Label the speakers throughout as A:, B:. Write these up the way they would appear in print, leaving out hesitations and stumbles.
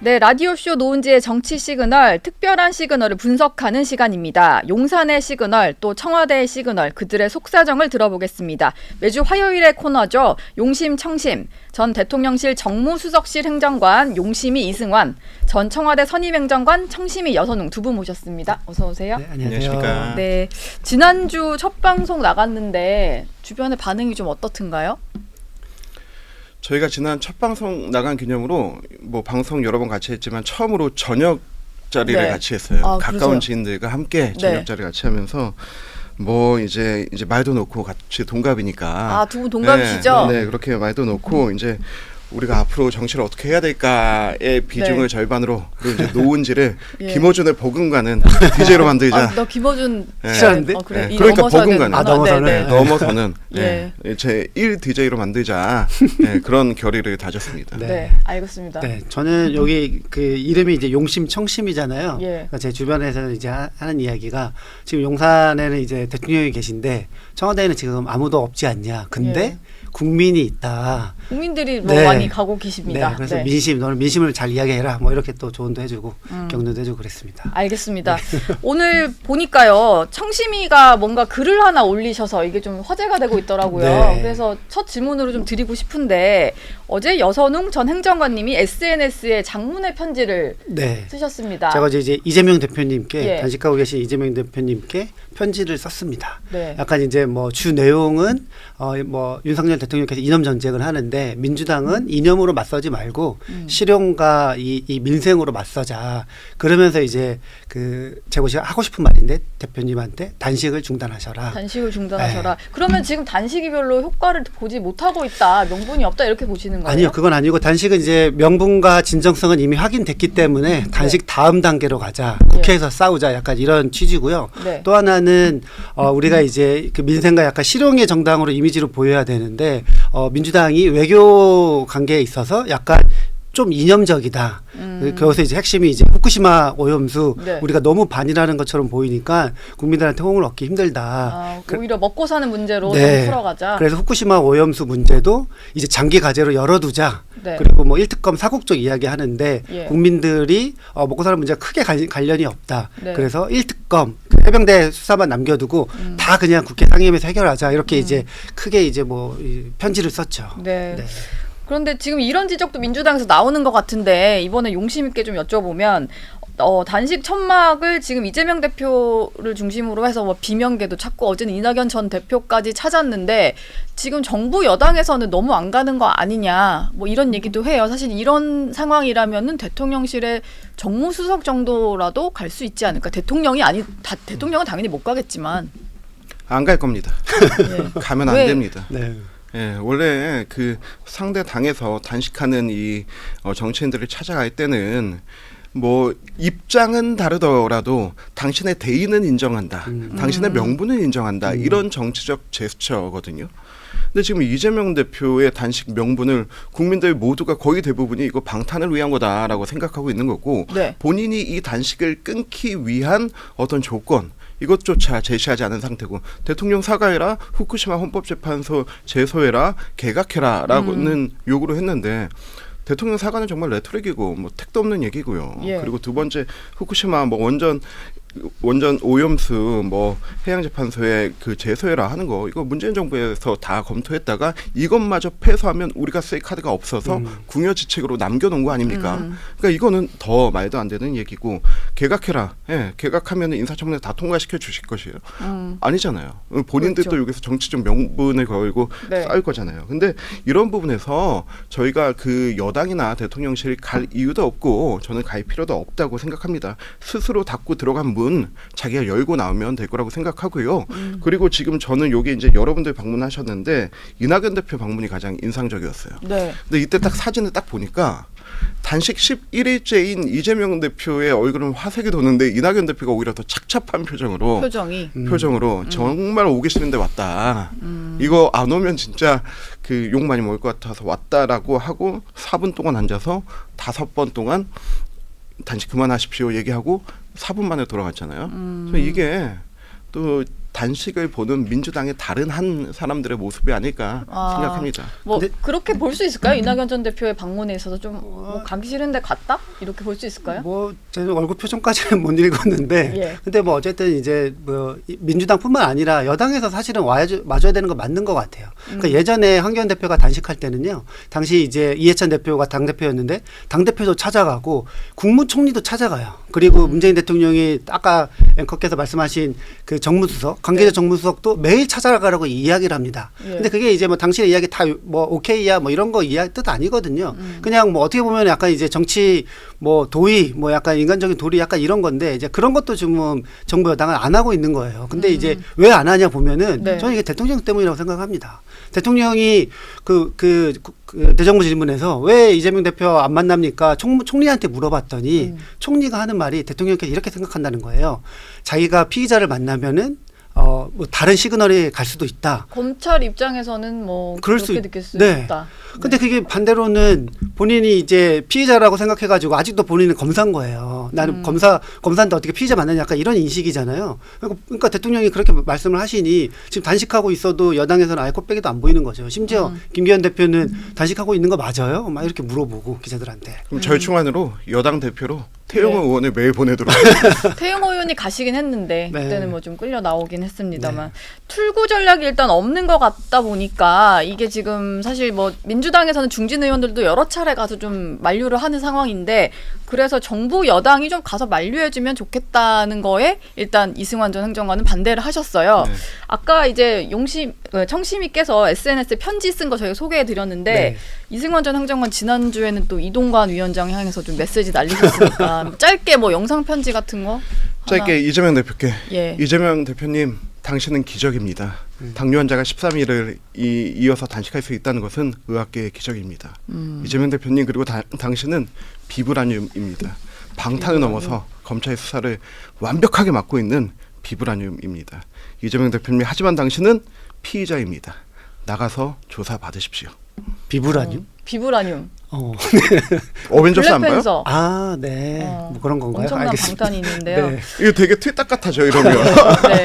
A: 네, 라디오쇼 노은지의 정치 시그널, 특별한 시그널을 분석하는 시간입니다. 용산의 시그널, 또 청와대의 시그널, 그들의 속사정을 들어보겠습니다. 매주 화요일의 코너죠. 용심 청심, 전 대통령실 정무수석실 행정관 용심이 이승환, 전 청와대 선임행정관 청심이 여선웅 두 분 모셨습니다. 어서 오세요.
B: 네, 안녕하십니까.
A: 네, 지난주 첫 방송 나갔는데 주변의 반응이 좀 어떻든가요?
B: 저희가 지난 첫 방송 나간 기념으로 뭐 방송 여러 번 같이 했지만 처음으로 저녁 자리를
A: 네.
B: 같이 했어요.
A: 아,
B: 가까운
A: 그러세요?
B: 지인들과 함께 저녁
A: 네.
B: 자리 같이 하면서 뭐 이제 말도 놓고 같이 동갑이니까.
A: 아, 두 분 동갑이시죠?
B: 네, 그렇게 말도 놓고 이제 우리가 앞으로 정치를 어떻게 해야 될까의 비중을
A: 네.
B: 절반으로 그리고 이제 노은지를
A: 예.
B: 김어준의 버금가는 DJ로 만들자.
A: 아, 너 김어준
B: 네.
C: 싫어하는데?
A: 그래.
B: 네.
A: 이
B: 그러니까
A: 넘어서야
B: 버금가는.
A: 되는구나.
C: 아, 넘어서는.
A: 네, 네.
B: 넘어서는
A: 예.
B: 제 1 DJ로 만들자. 네, 그런 결의를 다졌습니다.
C: 네.
A: 네, 알겠습니다.
C: 네, 저는 여기 그 이름이 이제 용심 청심이잖아요.
A: 예.
C: 그러니까 제 주변에서는 이제 하는 이야기가 지금 용산에는 이제 대통령이 계신데 청와대에는 지금 아무도 없지 않냐. 근데
A: 예.
C: 국민이 있다.
A: 국민들이 뭐
C: 네.
A: 많이 가고 계십니다.
C: 네, 그래서
A: 네.
C: 민심, 너는 민심을 잘 이야기해라. 뭐 이렇게 또 조언도 해주고 격려도 해주고 그랬습니다.
A: 알겠습니다. 오늘 보니까요, 청심이가 뭔가 글을 하나 올리셔서 이게 좀 화제가 되고 있더라고요.
C: 네.
A: 그래서 첫 질문으로 좀 드리고 싶은데 어제 여선웅 전 행정관님이 SNS에 장문의 편지를
C: 네.
A: 쓰셨습니다.
C: 제가 이제 이재명 대표님께
A: 예.
C: 단식하고 계신 이재명 대표님께 편지를 썼습니다.
A: 네.
C: 약간 이제 뭐 주 내용은 뭐 윤석열 대통령께서 이념 전쟁을 하는데 민주당은 이념으로 맞서지 말고 실용과 이 민생으로 맞서자. 그러면서 이제 그 제가 하고 싶은 말인데 대표님한테 단식을 중단하셔라.
A: 단식을 중단하셔라. 그러면 지금 단식이 별로 효과를 보지 못하고 있다, 명분이 없다 이렇게 보시는 거예요?
C: 아니요, 그건 아니고 단식은 이제 명분과 진정성은 이미 확인됐기 때문에 단식 다음 단계로 가자. 국회에서 싸우자. 약간 이런 취지고요.
A: 네.
C: 또 하나는 우리가 이제 그 민생과 약간 실용의 정당으로 이미지로 보여야 되는데 민주당이 외교 관계에 있어서 약간 좀 이념적이다. 그래서 이제 핵심이 이제 후쿠시마 오염수
A: 네.
C: 우리가 너무 반이라는 것처럼 보이니까 국민들한테 호응을 얻기 힘들다.
A: 아, 오히려 먹고 사는 문제로
C: 네.
A: 좀 풀어가자.
C: 그래서 후쿠시마 오염수 문제도 이제 장기 과제로 열어두자.
A: 네.
C: 그리고 뭐 1특검 사국적 이야기 하는데
A: 예.
C: 국민들이 먹고 사는 문제가 크게 관련이 없다.
A: 네.
C: 그래서 1특검 해병대 수사만 남겨두고 다 그냥 국회 상임위에서 해결하자. 이렇게 이제 크게 이제 뭐 편지를 썼죠.
A: 네. 그런데 지금 이런 지적도 민주당에서 나오는 것 같은데 이번에 용심 있게 좀 여쭤보면 단식 천막을 지금 이재명 대표를 중심으로 해서 뭐 비명계도 찾고 어제는 이낙연 전 대표까지 찾았는데 지금 정부 여당에서는 너무 안 가는 거 아니냐 뭐 이런 얘기도 해요. 사실 이런 상황이라면은 대통령실에 정무수석 정도라도 갈 수 있지 않을까. 대통령은 당연히 못 가겠지만
B: 안 갈 겁니다.
A: 예.
B: 가면 안
A: 왜?
B: 됩니다.
C: 네.
B: 예, 원래 그 상대 당에서 단식하는 이 정치인들을 찾아갈 때는 뭐 입장은 다르더라도 당신의 대의는 인정한다. 당신의 명분은 인정한다. 이런 정치적 제스처거든요. 근데 지금 이재명 대표의 단식 명분을 국민들 모두가 거의 대부분이 이거 방탄을 위한 거다라고 생각하고 있는 거고
A: 네.
B: 본인이 이 단식을 끊기 위한 어떤 조건 이것조차 제시하지 않은 상태고 대통령 사과해라, 후쿠시마 헌법재판소 제소해라, 개각해라라고는 요구를 했는데 대통령 사과는 정말 레토릭이고 뭐 택도 없는 얘기고요.
A: 예.
B: 그리고 두 번째 후쿠시마 뭐 원전 오염수 뭐 해양재판소에 그 제소해라 하는 거 이거 문재인 정부에서 다 검토했다가 이것마저 패소하면 우리가 쓸 카드가 없어서 궁여지책으로 남겨놓은 거 아닙니까? 그러니까 이거는 더 말도 안 되는 얘기고 개각해라. 예, 개각하면 인사청문회 다 통과시켜 주실 것이에요. 아니잖아요. 본인들도
A: 그렇죠.
B: 여기서 정치적 명분을 걸고
A: 네.
B: 싸울 거잖아요. 근데 이런 부분에서 저희가 그 여당이나 대통령실 갈 이유도 없고 저는 갈 필요도 없다고 생각합니다. 스스로 닫고 들어간 문 자기가 열고 나오면 될 거라고 생각하고요. 그리고 지금 저는 여기 이제 여러분들 방문하셨는데 이낙연 대표 방문이 가장 인상적이었어요.
A: 네.
B: 근데 이때 딱 사진을 딱 보니까 단식 11일째인 이재명 대표의 얼굴은 화색이 도는데 이낙연 대표가 오히려 더 착잡한 표정으로 정말 오기 싫은데 왔다. 이거 안 오면 진짜 그 욕 많이 먹을 것 같아서 왔다라고 하고 4분 동안 앉아서 5번 동안 단식 그만하십시오 얘기하고 4분 만에 돌아갔잖아요. 그래서 이게 또 단식을 보는 민주당의 다른 한 사람들의 모습이 아닐까 생각합니다.
A: 뭐
C: 근데-
A: 그렇게 볼 수 있을까요? 이낙연 전 대표의 방문에 있어서 좀뭐 가기 싫은데 갔다? 이렇게 볼 수 있을까요?
C: 뭐 저는 얼굴 표정까지는 못 읽었는데
A: 예.
C: 근데 뭐 어쨌든 이제 뭐 민주당뿐만 아니라 여당에서 사실은 와줘야 되는 거 맞는 것 같아요. 그러니까 예전에 황교안 대표가 단식할 때는요. 당시 이제 이해찬 대표가 당 대표였는데 당 대표도 찾아가고 국무총리도 찾아가요. 그리고 문재인 대통령이 아까 앵커께서 말씀하신 그 정무수석, 관계자 정무수석도 매일 찾아가라고 이야기를 합니다.
A: 예.
C: 근데 그게 이제 뭐 당신의 이야기 다 뭐 오케이야 뭐 이런 거 이야기 뜻 아니거든요. 그냥 뭐 어떻게 보면 약간 이제 정치 뭐 도의 뭐 약간 인간적인 도리 약간 이런 건데 이제 그런 것도 지금 정부 여당은 안 하고 있는 거예요. 근데 이제 왜 안 하냐 보면은
A: 네.
C: 저는 이게 대통령 때문이라고 생각합니다. 대통령이 그 대정부 질문에서 왜 이재명 대표 안 만납니까? 총리한테 물어봤더니 총리가 하는 말이 대통령께서 이렇게 생각한다는 거예요. 자기가 피의자를 만나면은 뭐 다른 시그널이 갈 수도 있다.
A: 검찰 입장에서는 뭐
C: 그럴
A: 그렇게
C: 수
A: 느낄 수
C: 네.
A: 있다.
C: 근데 그게 반대로는 본인이 이제 피의자라고 생각해가지고 아직도 본인은 검사인 거예요. 나는 검사인데 어떻게 피의자 만나냐 약간 이런 인식이잖아요. 그러니까 대통령이 그렇게 말씀을 하시니 지금 단식하고 있어도 여당에서는 아예 콧배기도 안 보이는 거죠. 심지어 김기현 대표는 단식하고 있는 거 맞아요? 막 이렇게 물어보고 기자들한테.
B: 그럼 절충안으로 여당 대표로 태용
A: 네.
B: 의원을 매일 보내도록
A: 태영 의원이 가시긴 했는데
C: 네.
A: 그때는 뭐 좀 끌려 나오긴 했습니다만 출구 전략이 일단 없는 것 같다 보니까 이게 지금 사실 뭐 민주당에서는 중진 의원들도 여러 차례 가서 좀 만류를 하는 상황인데 그래서 정부 여당이 좀 가서 만류해주면 좋겠다는 거에 일단 이승환 전 행정관은 반대를 하셨어요.
B: 네.
A: 아까 이제 청심이께서 SNS에 편지 쓴 거 저희가 소개해드렸는데
C: 네.
A: 이승환 전 행정관 지난주에는 또 이동관 위원장 향해서 좀 메시지 날리셨으니까 짧게 뭐 영상 편지 같은 거
B: 짧게 이재명 대표께
A: 예.
B: 이재명 대표님 당신은 기적입니다. 당뇨 환자가 13일을 이어서 단식할 수 있다는 것은 의학계의 기적입니다. 이재명 대표님 그리고 당신은 비브라늄입니다. 방탄을 넘어서 검찰 수사를 완벽하게 맡고 있는 비브라늄입니다. 이재명 대표님 하지만 당신은 피의자입니다. 나가서 조사 받으십시오.
C: 비브라늄?
A: 비브라늄.
B: 어벤져스 안 봐요?
A: 블랙팬서.
C: 아, 네. 뭐 그런 건가요?
A: 엄청난
C: 알겠습니다.
A: 방탄이 있는데요.
C: 네.
B: 이거 되게 틀딱 같아져 이러면.
A: 네.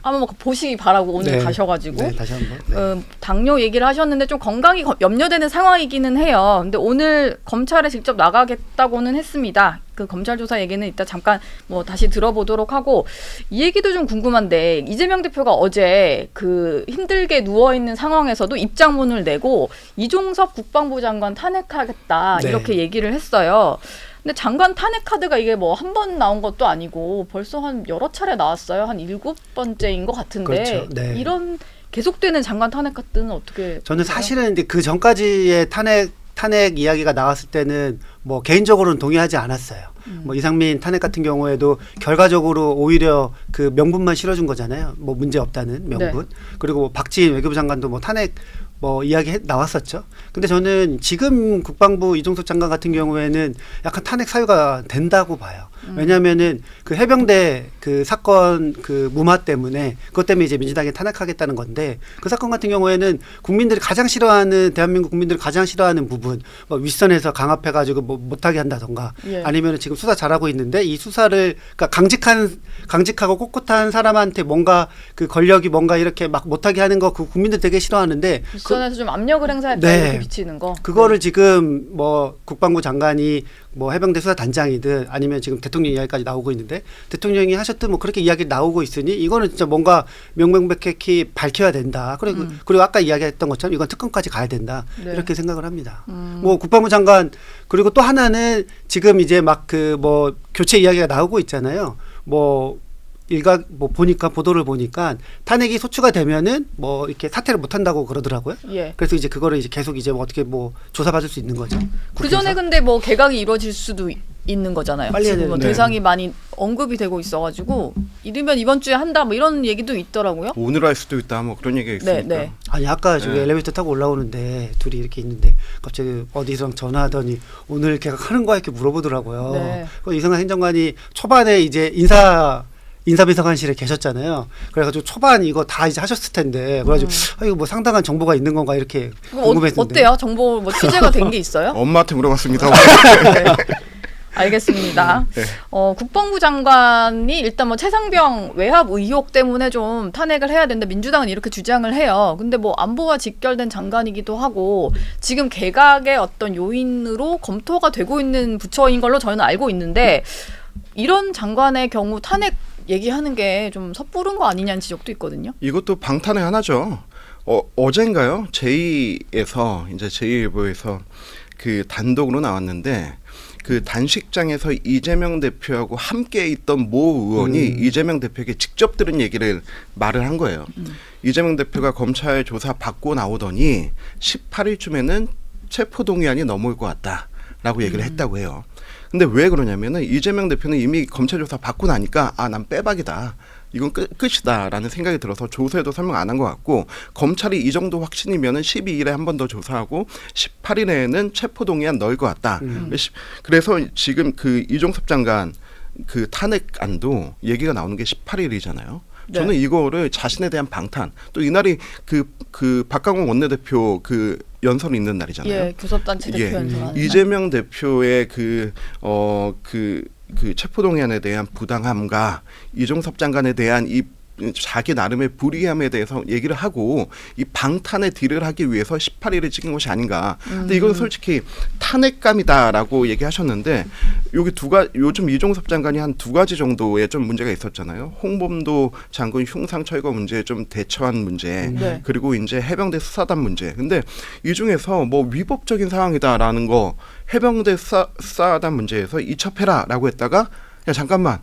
A: 한번 뭐 보시기 바라고 오늘
C: 네.
A: 가셔가지고.
C: 네, 다시 한번. 네.
A: 당뇨 얘기를 하셨는데 좀 건강이 염려되는 상황이기는 해요. 근데 오늘 검찰에 직접 나가겠다고는 했습니다. 그 검찰 조사 얘기는 이따 잠깐 뭐 다시 들어보도록 하고 이 얘기도 좀 궁금한데 이재명 대표가 어제 그 힘들게 누워 있는 상황에서도 입장문을 내고 이종섭 국방부 장관 탄핵하겠다
C: 네.
A: 이렇게 얘기를 했어요. 근데 장관 탄핵 카드가 이게 뭐 한 번 나온 것도 아니고 벌써 한 여러 차례 나왔어요. 한 7번째인 것 같은데
C: 그렇죠. 네.
A: 이런 계속되는 장관 탄핵 카드는 어떻게
C: 저는
A: 보세요?
C: 사실은 이제 그 전까지의 탄핵 이야기가 나왔을 때는 뭐 개인적으로는 동의하지 않았어요. 뭐 이상민 탄핵 같은 경우에도 결과적으로 오히려 그 명분만 실어준 거잖아요. 뭐 문제 없다는 명분. 그리고 뭐 박지인 외교부 장관도 뭐 탄핵 뭐 이야기 나왔었죠. 근데 저는 지금 국방부 이종섭 장관 같은 경우에는 약간 탄핵 사유가 된다고 봐요. 왜냐하면은 그 해병대 그 사건 그 무마 때문에 그것 때문에 이제 민주당이 탄핵하겠다는 건데 그 사건 같은 경우에는 국민들이 가장 싫어하는 대한민국 국민들이 가장 싫어하는 부분 뭐 윗선에서 강압해가지고 뭐 못하게 한다던가
A: 예.
C: 아니면은 지금 수사 잘하고 있는데 이 수사를 그러니까 강직하고 꼿꼿한 사람한테 뭔가 그 권력이 뭔가 이렇게 막 못하게 하는 거 그 국민들 되게 싫어하는데
A: 윗선에서 좀 압력을 행사했다
C: 네.
A: 이렇게 비치는 거.
C: 그거를 지금 뭐 국방부 장관이 뭐 해병대 수사 단장이든 아니면 지금 대통령 이야기까지 나오고 있는데 대통령이 하셨든 뭐 그렇게 이야기 나오고 있으니 이거는 진짜 뭔가 명명백백히 밝혀야 된다. 그리고 아까 이야기했던 것처럼 이건 특검까지 가야 된다.
A: 네.
C: 이렇게 생각을 합니다. 뭐 국방부 장관 그리고 또 하나는 지금 이제 막 그 뭐 교체 이야기가 나오고 있잖아요. 뭐 일각 뭐 보니까 보도를 보니까 탄핵이 소추가 되면은 뭐 이렇게 사퇴를 못 한다고 그러더라고요.
A: 예.
C: 그래서 이제 그거를 이제 계속 이제 뭐 어떻게 뭐 조사받을 수 있는 거죠.
A: 그 전에 근데 뭐 개각이 이루어질 수도 있는 거잖아요.
C: 빨리 해야
A: 지금 뭐
C: 되는데.
A: 대상이 많이 언급이 되고 있어가지고 이르면 이번 주에 한다 뭐 이런 얘기도 있더라고요.
B: 오늘 할 수도 있다 뭐 그런 얘기가
A: 네,
B: 있으니까.
A: 네.
C: 아니 아까 저기
B: 네.
C: 엘리베이터 타고 올라오는데 둘이 이렇게 있는데 갑자기 어디서 전화하더니 오늘 개각하는 거야 이렇게 물어보더라고요.
A: 네.
C: 그 이승환 행정관이 초반에 이제 인사비서관실에 계셨잖아요. 그래가지고 초반 이거 다 이제 하셨을 텐데 그래가지고 이거 뭐 상당한 정보가 있는 건가 이렇게
A: 그럼
C: 궁금했는데
A: 어때요? 정보 뭐 취재가 된 게 있어요?
B: 엄마한테 물어봤습니다.
A: 네. 알겠습니다.
B: 네.
A: 국방부 장관이 일단 뭐 최상병 외압 의혹 때문에 좀 탄핵을 해야 되는데 민주당은 이렇게 주장을 해요. 근데 뭐 안보와 직결된 장관이기도 하고 지금 개각의 어떤 요인으로 검토가 되고 있는 부처인 걸로 저희는 알고 있는데 이런 장관의 경우 탄핵 얘기하는 게 좀 섣부른 거 아니냐는 지적도 있거든요.
B: 이것도 방탄의 하나죠. 어젠가요? 제2에서 이제 제2일보에서 그 단독으로 나왔는데 그 단식장에서 이재명 대표하고 함께 있던 모 의원이 이재명 대표에게 직접 들은 얘기를 말을 한 거예요. 이재명 대표가 검찰 조사 받고 나오더니 18일쯤에는 체포동의안이 넘어올 것 같다라고 얘기를 했다고 해요. 근데 왜 그러냐면은 이재명 대표는 이미 검찰 조사 받고 나니까 난 빼박이다. 이건 끝이다라는 생각이 들어서 조사에도 설명 안 한 것 같고 검찰이 이 정도 확신이면은 12일에 한 번 더 조사하고 18일에는 체포동의안 넣을 것 같다. 그래서 지금 그 이종섭 장관 그 탄핵안도 얘기가 나오는 게 18일이잖아요.
A: 네.
B: 저는 이거를 자신에 대한 방탄 또 이날이 그 박강원 원내대표 그 연설이 있는 날이잖아요.
A: 예, 교섭단체 대표 연설하는
B: 이재명 대표의 그 체포동의안에 대한 부당함과 이종섭 장관에 대한 이 자기 나름의 불이함에 대해서 얘기를 하고 이 방탄의 딜을 하기 위해서 18일을 찍은 것이 아닌가. 근데 이건 솔직히 탄핵감이다라고 얘기하셨는데 여기 요즘 이종섭 장관이 한 2가지 정도의 좀 문제가 있었잖아요. 홍범도 장군 흉상 철거 문제에 좀 대처한 문제,
A: 네.
B: 그리고 이제 해병대 수사단 문제. 근데 이 중에서 뭐 위법적인 상황이다라는 거 해병대 수사단 문제에서 이첩해라라고 했다가 야 잠깐만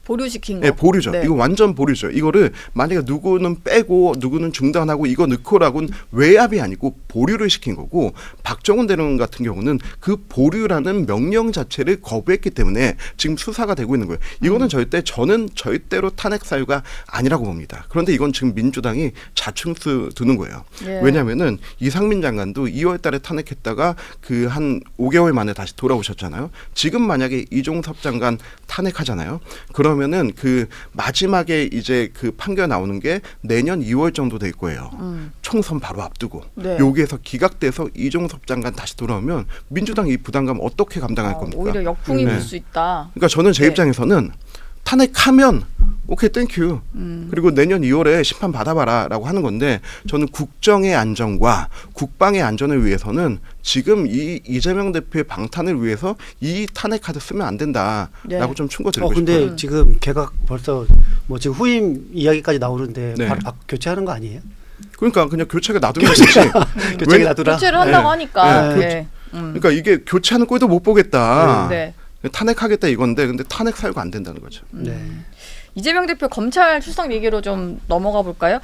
A: 보류시킨 거.
B: 네, 보류죠.
A: 네.
B: 이거 완전 보류죠. 이거를 만약에 누구는 빼고 누구는 중단하고 이거 넣고라고는 외압이 아니고 보류를 시킨 거고 박정훈 대령 같은 경우는 그 보류라는 명령 자체를 거부했기 때문에 지금 수사가 되고 있는 거예요. 이거는 저는 절대로 탄핵 사유가 아니라고 봅니다. 그런데 이건 지금 민주당이 자충수 두는 거예요.
A: 예.
B: 왜냐하면은 이상민 장관도 2월달에 탄핵했다가 그 한 5개월 만에 다시 돌아오셨잖아요. 지금 만약에 이종섭 장관 탄핵하잖아요. 그러면은 그 마지막에 이제 그 판결 나오는 게 내년 2월 정도 될 거예요. 총선 바로 앞두고
A: 네.
B: 여기에서 기각돼서 이종섭 장관 다시 돌아오면 민주당 이 부담감 어떻게 감당할 겁니까?
A: 오히려 역풍이
B: 네.
A: 불 수 있다.
B: 그러니까 저는 제
A: 네.
B: 입장에서는 탄핵하면 오케이 땡큐. 그리고 내년 2월에 심판 받아봐라라고 하는 건데 저는 국정의 안정과 국방의 안전을 위해서는 지금 이 이재명 대표의 방탄을 위해서 이 탄핵 카드 쓰면 안 된다라고
A: 네.
B: 좀 충고드리고
C: 근데
B: 싶어요.
C: 지금 개각 벌써 뭐 지금 후임 이야기까지 나오는데
B: 네.
C: 바로 교체하는 거 아니에요?
B: 그러니까 그냥 교체가 놔두면 되지.
C: 교체가 놔두라.
A: 교체를 한다고
B: 네.
A: 하니까.
C: 네.
A: 네.
B: 그러니까 이게 교체하는 꼴도 못 보겠다.
A: 네.
B: 탄핵하겠다 이건데 근데 탄핵 사유가 안 된다는 거죠.
C: 네.
A: 이재명 대표 검찰 출석 얘기로 좀 넘어가 볼까요?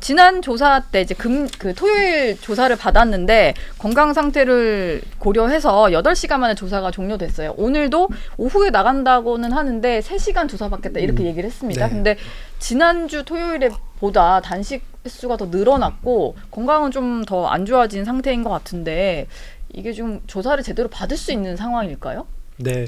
A: 지난 조사 때 이제 그 토요일 조사를 받았는데 건강 상태를 고려해서 8시간 만에 조사가 종료됐어요. 오늘도 오후에 나간다고는 하는데 3시간 조사받겠다 이렇게 얘기를 했습니다.
C: 네.
A: 근데 지난주 토요일에 보다 단식 횟수가 더 늘어났고 건강은 좀 더 안 좋아진 상태인 것 같은데 이게 좀 조사를 제대로 받을 수 있는 상황일까요?
C: 네.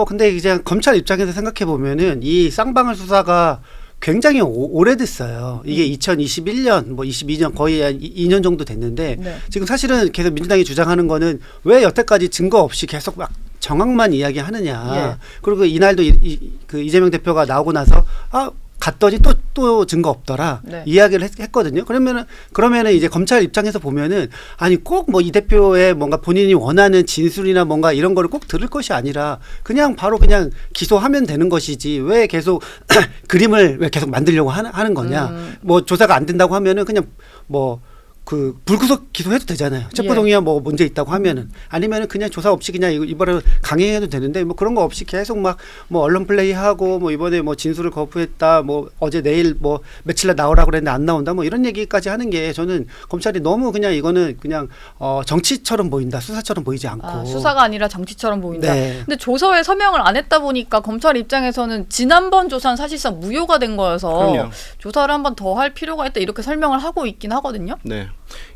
C: 근데 이제 검찰 입장에서 생각해 보면은 이 쌍방울 수사가 굉장히 오래됐어요. 이게 2021년, 뭐 22년 거의 한 2년 정도 됐는데
A: 네.
C: 지금 사실은 계속 민주당이 주장하는 거는 왜 여태까지 증거 없이 계속 막 정황만 이야기하느냐.
A: 예.
C: 그리고 이날도 그 이재명 대표가 나오고 나서 갔더니 또 증거 없더라.
A: 네.
C: 이야기를 했거든요. 그러면은 이제 검찰 입장에서 보면은 아니 꼭 뭐 이 대표의 뭔가 본인이 원하는 진술이나 뭔가 이런 거를 꼭 들을 것이 아니라 그냥 바로 그냥 기소하면 되는 것이지 왜 계속 그림을 왜 계속 만들려고 하는 거냐. 뭐 조사가 안 된다고 하면은 그냥 뭐 그 불구속 기소해도 되잖아요. 체포동의안 뭐 문제 있다고 하면은 아니면은 그냥 조사 없이 그냥 이번에 강행해도 되는데 뭐 그런 거 없이 계속 막 뭐 언론 플레이하고 뭐 이번에 뭐 진술을 거부했다 뭐 어제 내일 뭐 며칠날 나오라고 그랬는데 안 나온다 뭐 이런 얘기까지 하는 게 저는 검찰이 너무 그냥 이거는 그냥 정치처럼 보인다 수사처럼 보이지 않고
A: 수사가 아니라 정치처럼 보인다.
C: 네.
A: 근데 조서에 서명을 안 했다 보니까 검찰 입장에서는 지난번 조사는 사실상 무효가 된 거여서
B: 그럼요.
A: 조사를 한 번 더 할 필요가 있다 이렇게 설명을 하고 있긴 하거든요.
B: 네.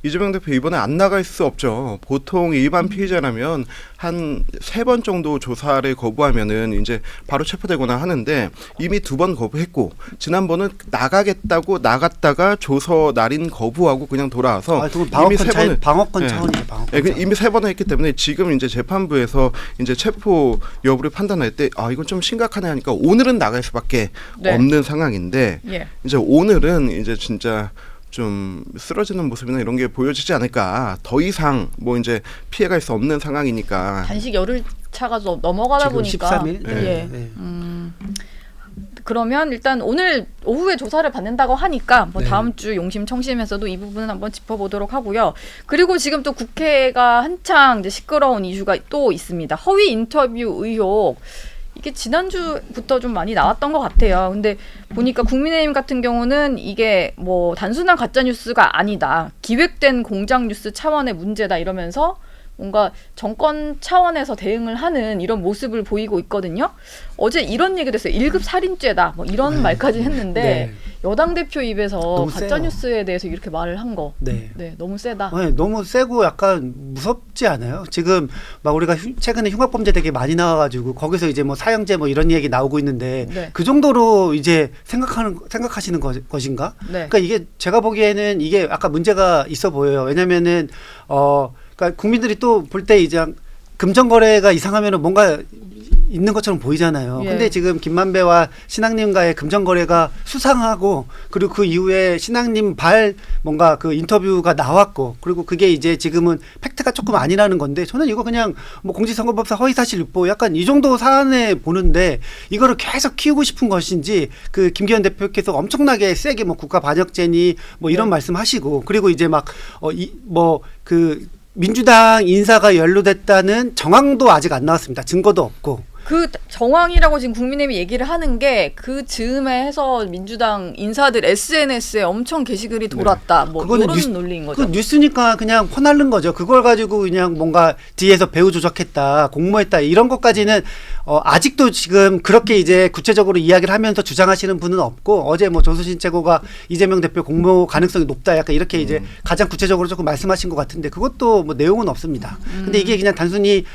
B: 이재명 대표 이번에 안 나갈 수 없죠. 보통 일반 피의자라면 한 3번 정도 조사를 거부하면은 이제 바로 체포되거나 하는데 이미 2번 거부했고 지난번은 나가겠다고 나갔다가 조서 날인 거부하고 그냥 돌아와서 이미 3번을
C: 방어권 차원이죠. 방어권.
B: 네, 이미 3번을 했기 때문에 지금 이제 재판부에서 이제 체포 여부를 판단할 때 이건 좀 심각하네 하니까 오늘은 나갈 수밖에
A: 네.
B: 없는 상황인데
A: 예.
B: 이제 오늘은 이제 진짜 좀 쓰러지는 모습이나 이런 게 보여지지 않을까. 더 이상 뭐 이제 피해갈 수 없는 상황이니까.
A: 단식 열흘 차가 넘어가다
C: 지금
A: 보니까
C: 13일.
A: 예.
C: 네.
A: 그러면 일단 오늘 오후에 조사를 받는다고 하니까 뭐
C: 네.
A: 다음 주 용심 청심에서도 이 부분은 한번 짚어보도록 하고요. 그리고 지금 또 국회가 한창 이제 시끄러운 이슈가 또 있습니다. 허위 인터뷰 의혹. 이게 지난주부터 좀 많이 나왔던 것 같아요. 근데 보니까 국민의힘 같은 경우는 이게 뭐 단순한 가짜 뉴스가 아니다. 기획된 공작 뉴스 차원의 문제다 이러면서 뭔가 정권 차원에서 대응을 하는 이런 모습을 보이고 있거든요. 어제 이런 얘기도 했어요. 1급 살인죄다. 뭐 이런 말까지 했는데
C: 네.
A: 여당 대표 입에서
C: 너무
A: 가짜
C: 세요.
A: 뉴스에 대해서 이렇게 말을 한 거.
C: 네.
A: 네, 너무 세다.
C: 네, 너무 세고 약간 무섭지 않아요? 지금 막 우리가 최근에 흉악범죄 되게 많이 나와가지고 거기서 이제 뭐 사형제 뭐 이런 얘기 나오고 있는데
A: 네.
C: 그 정도로 이제 생각하시는 것인가?
A: 네.
C: 그러니까 이게 제가 보기에는 이게 아까 문제가 있어 보여요. 왜냐면은 그러니까 국민들이 또 볼 때 이제 금전거래가 이상하면은 뭔가 있는 것처럼 보이잖아요.
A: 예.
C: 근데 지금 김만배와 신앙님과의 금전거래가 수상하고 그리고 그 이후에 신앙님 뭔가 그 인터뷰가 나왔고 그리고 그게 이제 지금은 팩트가 조금 아니라는 건데 저는 이거 그냥 뭐 공직선거법상 허위사실 유포 약간 이 정도 사안에 보는데 이거를 계속 키우고 싶은 것인지 그 김기현 대표께서 엄청나게 세게 뭐 국가 반역죄니 뭐 이런
A: 네.
C: 말씀하시고 그리고 이제 막 민주당 인사가 연루됐다는 정황도 아직 안 나왔습니다. 증거도 없고.
A: 그 정황이라고 지금 국민의힘이 얘기를 하는 게 그 즈음에 해서 민주당 인사들 SNS에 엄청 게시글이 돌았다. 뭐
C: 그거는
A: 이런 논리인 거죠.
C: 그 뉴스니까 그냥 퍼날른 거죠. 그걸 가지고 그냥 뭔가 뒤에서 배후 조작했다, 공모했다 이런 것까지는 아직도 지금 그렇게 이제 구체적으로 이야기를 하면서 주장하시는 분은 없고 어제 뭐 조수신 최고가 이재명 대표 공모 가능성이 높다 약간 이렇게 이제 가장 구체적으로 조금 말씀하신 것 같은데 그것도 뭐 내용은 없습니다. 근데 이게 그냥 단순히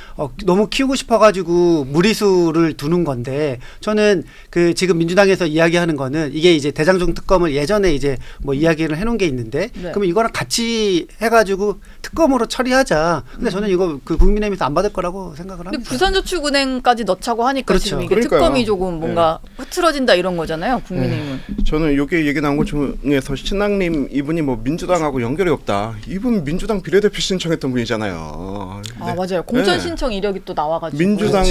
C: 너무 키우고 싶어가지고 무리수를 두는 건데 저는 그 지금 민주당에서 이야기하는 거는 이게 이제 대장동 특검을 예전에 이제 뭐 이야기를 해놓은 게 있는데
A: 네.
C: 그러면 이거랑 같이 해가지고 특검으로 처리하자. 근데 저는 이거 그 국민의힘에서 안 받을 거라고 생각을
A: 근데
C: 합니다.
A: 부산저축은행까지 넣자고 하니까
C: 그렇죠.
A: 지금 이게
B: 그러니까요.
A: 특검이 조금 뭔가 흐트러진다 이런 거잖아요. 국민의힘은.
B: 저는 요게 얘기 나온 것 중에서 신앙님 이분이 뭐 민주당하고 연결이 없다. 이분 민주당 비례대표 신청했던 분이잖아요.
A: 아 맞아요. 공천
B: 네.
A: 신청 이력이 또 나와가지고.
B: 민주당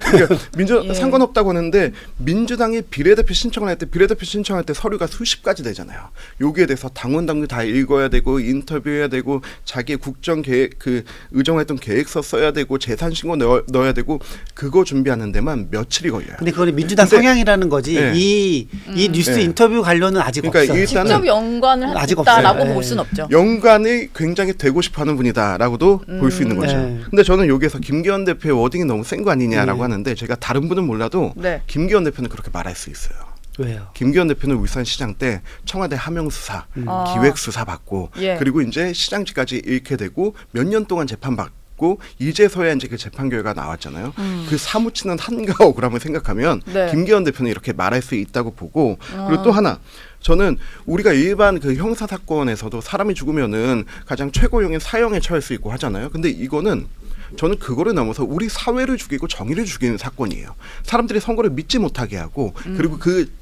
B: 그러니까
A: 예.
B: 상관없다고 하는데 민주당이 비례대표 신청할 때 서류가 수십 가지 되잖아요. 여기에 대해서 당원 당규 다 읽어야 되고 인터뷰해야 되고 자기의 국정 계획 그 의정활동 계획서 써야 되고 재산 신고 넣어야 되고 그거 준비하는 데만 며칠이 걸려요.
C: 근데 그건 민주당
B: 근데-
C: 성향이라는 거지.
B: 네.
C: 이 뉴스
B: 네.
C: 인터뷰 관련은 아직
B: 그러니까
C: 없어요.
B: 일단은
A: 직접 연관을
C: 아직
A: 했다라고
C: 없어요.
A: 볼
C: 네.
A: 순 없죠.
B: 연관이 굉장히 되고 싶어하는 분이다라고도 볼 수 있는 거죠.
C: 네.
B: 근데 저는 여기에서 김기현 대표의 워딩이 너무 센 거 아니냐라고
C: 네.
B: 하는데 제가 다른 분은 몰라도
A: 네.
B: 김기현 대표는 그렇게 말할 수 있어요.
C: 왜요?
B: 김기현 대표는 울산시장 때 청와대 하명수사,
A: 아.
B: 기획수사 받고
A: 예.
B: 그리고 이제 시장직까지 잃게 되고 몇 년 동안 재판받고 이제서야 이제 그 재판 결과가 나왔잖아요. 그 사무치는 한가 억울함을 생각하면
A: 네.
B: 김기현 대표는 이렇게 말할 수 있다고 보고 그리고 또 하나 저는 우리가 일반 그 형사 사건에서도 사람이 죽으면은 가장 최고형인 사형에 처할 수 있고 하잖아요. 근데 이거는 저는 그거를 넘어서 우리 사회를 죽이고 정의를 죽이는 사건이에요. 사람들이 선거를 믿지 못하게 하고 그리고 그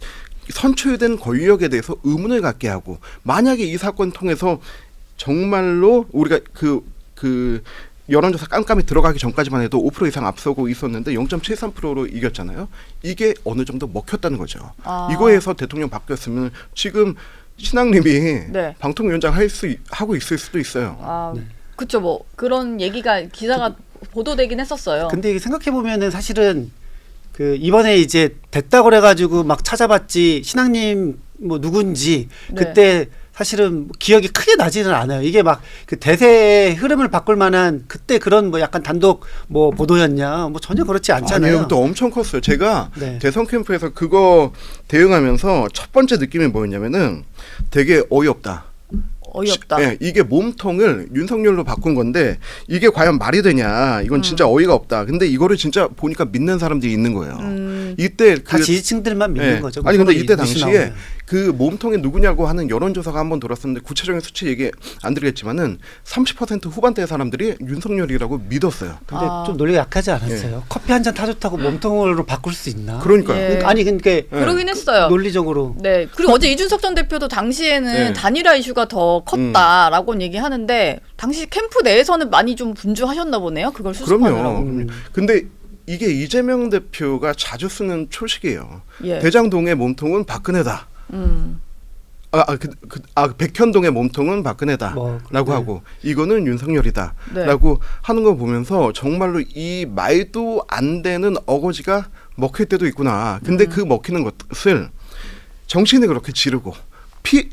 B: 선출된 권력에 대해서 의문을 갖게 하고 만약에 이 사건 통해서 정말로 우리가 그 여론조사 깜깜이 들어가기 전까지만 해도 5% 이상 앞서고 있었는데 0.73%로 이겼잖아요. 이게 어느 정도 먹혔다는 거죠.
A: 아.
B: 이거에서 대통령 바뀌었으면 지금 신앙님이
A: 네.
B: 방통위원장 하고 있을 수도 있어요.
A: 아 그쵸 뭐 그런 얘기가 기사가 보도되긴 했었어요.
C: 근데 이게 생각해 보면은 사실은 그 이번에 이제 됐다 그래가지고 막 찾아봤지 신앙님 뭐 누군지
A: 네.
C: 그때 사실은 기억이 크게 나지는 않아요. 이게 막 그 대세의 흐름을 바꿀 만한 그때 그런 뭐 약간 단독 뭐 보도였냐 뭐 전혀 그렇지 않잖아요.
B: 아니에요. 또 엄청 컸어요. 제가
C: 네.
B: 대선 캠프에서 그거 대응하면서 첫 번째 느낌이 뭐였냐면은 되게 어이없다.
A: 어이없다.
B: 예, 이게 몸통을 윤석열로 바꾼 건데 이게 과연 말이 되냐? 이건 진짜 어이가 없다. 근데 이거를 진짜 보니까 믿는 사람들이 있는 거예요. 이때
C: 다 지지층들만 믿는
B: 예.
C: 거죠.
B: 아니 근데
C: 서로
B: 이때
C: 뉴스
B: 당시에
C: 나오면.
B: 그 몸통이 누구냐고 하는 여론조사가 한번 돌았었는데 구체적인 수치 얘기 안 드리겠지만은 30% 후반대의 사람들이 윤석열이라고 믿었어요.
C: 근데
A: 아.
C: 좀 논리가 약하지 않았어요. 커피 한 잔 타줬다고 몸통으로 바꿀 수 있나?
B: 그러니까요.
A: 예.
C: 아니 근데
A: 그러긴 했어요.
C: 논리적으로
A: 네. 그리고 어제 이준석 전 대표도 당시에는
B: 네.
A: 단일화 이슈가 더 컸다라고 얘기하는데 당시 캠프 내에서는 많이 좀 분주하셨나 보네요. 그걸 수습하느라고.
B: 그럼요. 근데 이게 이재명 대표가 자주 쓰는 초식이에요.
A: 예.
B: 대장동의 몸통은 박근혜다.
A: 음.
B: 백현동의 몸통은 박근혜다라고
C: 뭐, 네.
B: 하고 이거는 윤석열이다라고
A: 네.
B: 하는 거 보면서 정말로 이 말도 안 되는 어거지가 먹힐 때도 있구나. 근데 그 먹히는 것을 정치인이 그렇게 지르고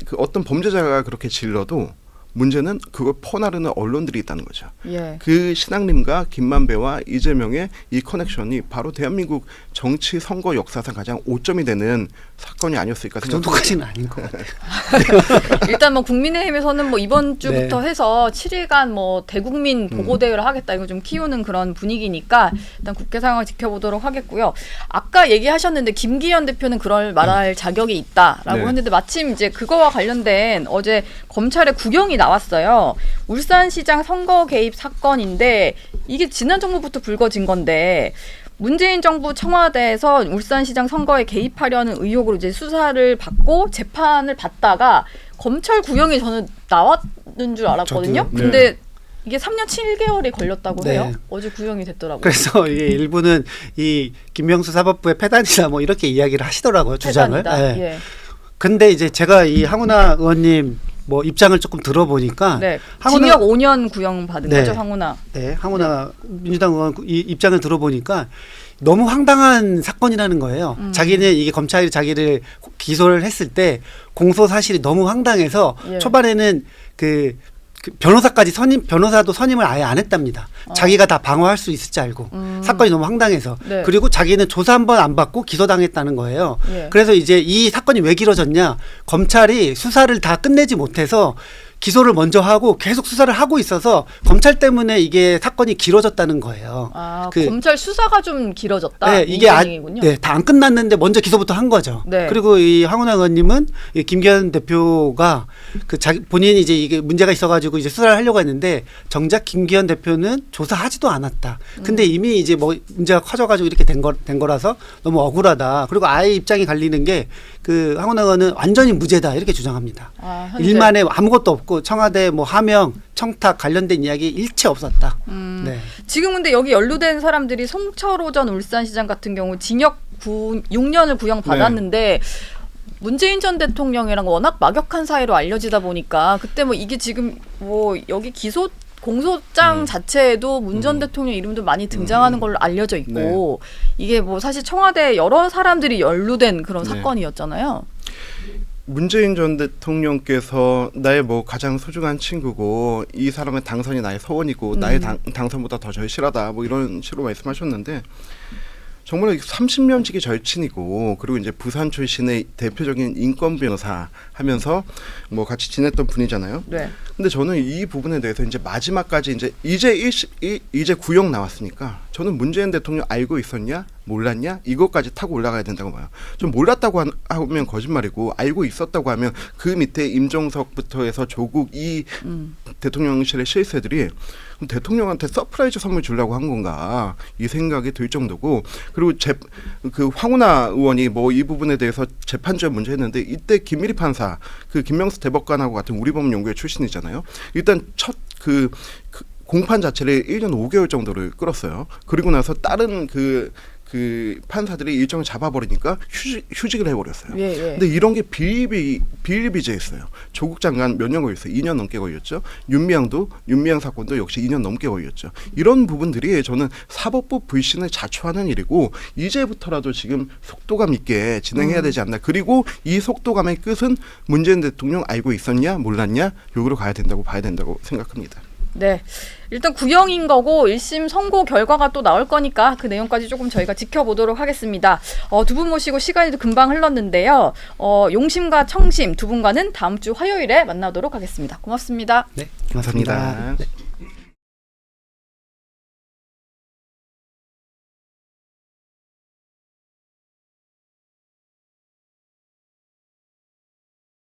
B: 그 어떤 범죄자가 그렇게 질러도 문제는 그걸 퍼나르는 언론들이 있다는 거죠.
A: 예.
B: 그 신앙림과 김만배와 이재명의 이 커넥션이 바로 대한민국 정치 선거 역사상 가장 오점이 되는 사건이 아니었을까
C: 그
B: 생각합니다.
C: 정도까지는 아닌 것 같아요.
A: 일단 뭐 국민의힘에서는 뭐 이번 주부터
C: 네.
A: 해서 7일간 뭐 대국민 보고 대회를 하겠다 이거 좀 키우는 그런 분위기니까 일단 국회 상황을 지켜보도록 하겠고요. 아까 얘기하셨는데 김기현 대표는 그럴 말할 자격이 있다라고
B: 네.
A: 했는데 마침 이제 그거와 관련된 어제 검찰의 구경이 나왔어요. 울산시장 선거 개입 사건인데 이게 지난 정부부터 불거진 건데. 문재인 정부 청와대에서 울산시장 선거에 개입하려는 의혹으로 이제 수사를 받고 재판을 받다가 검찰 구형이 저는 나왔는 줄 알았거든요.
C: 저도요.
A: 근데
B: 네.
A: 이게 3년 7개월이 걸렸다고
C: 네.
A: 해요. 어제 구형이 됐더라고요.
C: 그래서 이게 일부는 이 김명수 사법부의 패단이다 뭐 이렇게 이야기를 하시더라고요. 주장을.
A: 패단이다.
C: 네.
A: 예.
C: 근데 이제 제가 이 황운하 의원님 뭐 입장을 조금 들어보니까
A: 네.
C: 황운하-
A: 징역 5년 구형 받은
C: 네.
A: 거죠, 황운하.
C: 네, 황운하 민주당 의원 이 입장을 들어보니까 너무 황당한 사건이라는 거예요. 자기는 이게 검찰이 자기를 기소를 했을 때 공소 사실이 너무 황당해서
A: 예.
C: 초반에는 그 변호사까지 변호사도 선임을 아예 안 했답니다. 자기가 다 방어할 수 있을 줄 알고 사건이 너무 황당해서
A: 네.
C: 그리고 자기는 조사 한 번 안 받고 기소당했다는 거예요.
A: 예.
C: 그래서 이제 이 사건이 왜 길어졌냐? 검찰이 수사를 다 끝내지 못해서 기소를 먼저 하고 계속 수사를 하고 있어서 검찰 때문에 이게 사건이 길어졌다는 거예요.
A: 아,
C: 그-
A: 검찰 수사가 좀 길어졌다.
C: 네,
A: 이
C: 이게
A: 얘기군요.
C: 네, 다 안 끝났는데 먼저 기소부터 한 거죠.
A: 네.
C: 그리고 이 황운하 의원님은 이 김기현 대표가 그 자기 본인이 이제 이게 문제가 있어가지고 이제 수사를 하려고 했는데 정작 김기현 대표는 조사하지도 않았다. 근데 이미 이제 뭐 문제가 커져가지고 이렇게 된 거라서 너무 억울하다. 그리고 아예 입장이 갈리는 게 그 황운하 의원은 완전히 무죄다 이렇게 주장합니다.
A: 아, 현재.
C: 일만에 아무것도 없고 청와대 뭐 하명 청탁 관련된 이야기 일체 없었다. 네.
A: 지금 근데 여기 연루된 사람들이 송철호 전 울산시장 같은 경우 징역 6년을 구형 받았는데 문재인 전 대통령이랑 워낙 막역한 사이로 알려지다 보니까 그때 뭐 이게 지금 뭐 여기 공소장 자체에도 문 전 대통령 이름도 많이 등장하는 걸로 알려져 있고 이게 뭐 사실 청와대 여러 사람들이 연루된 그런
B: 네.
A: 사건이었잖아요.
B: 문재인 전 대통령께서 나의 뭐 가장 소중한 친구고 이 사람의 당선이 나의 소원이고 나의 당선보다 더 절실하다 뭐 이런 식으로 말씀하셨는데 정말 30년지기 절친이고 그리고 이제 부산 출신의 대표적인 인권 변호사 하면서 뭐 같이 지냈던 분이잖아요.
A: 네.
B: 근데 저는 이 부분에 대해서 이제 마지막까지 이제 구형 나왔으니까 저는 문재인 대통령 알고 있었냐 몰랐냐 이것까지 타고 올라가야 된다고 봐요. 좀 몰랐다고 하면 거짓말이고 알고 있었다고 하면 그 밑에 임종석부터 해서 조국 이 대통령실의 실세들이 대통령한테 서프라이즈 선물 주려고 한 건가 이 생각이 들 정도고 그리고 그 황운하 의원이 뭐 이 부분에 대해서 재판주에 문제 했는데 이때 김미리 판사 그 김명수 대법관하고 같은 우리법연구회 출신이잖아요. 일단 첫 그 공판 자체를 1년 5개월 정도를 끌었어요. 그리고 나서 다른 그 판사들이 일정을 잡아버리니까 휴직을 해버렸어요.
A: 예, 예.
B: 근데 이런 게 비일비재했어요. 조국 장관 몇 년 걸렸어요? 2년 넘게 걸렸죠. 윤미향 사건도 역시 2년 넘게 걸렸죠. 이런 부분들이 저는 사법부 불신을 자초하는 일이고 이제부터라도 지금 속도감 있게 진행해야 되지 않나. 그리고 이 속도감의 끝은 문재인 대통령 알고 있었냐 몰랐냐 여기로 가야 된다고 봐야 된다고 생각합니다.
A: 네. 일단 구형인 거고 1심 선고 결과가 또 나올 거니까 그 내용까지 조금 저희가 지켜보도록 하겠습니다. 두 분 모시고 시간이 금방 흘렀는데요. 용심과 청심 두 분과는 다음 주 화요일에 만나도록 하겠습니다. 고맙습니다.
C: 네, 고맙습니다.
B: 감사합니다.
C: 네.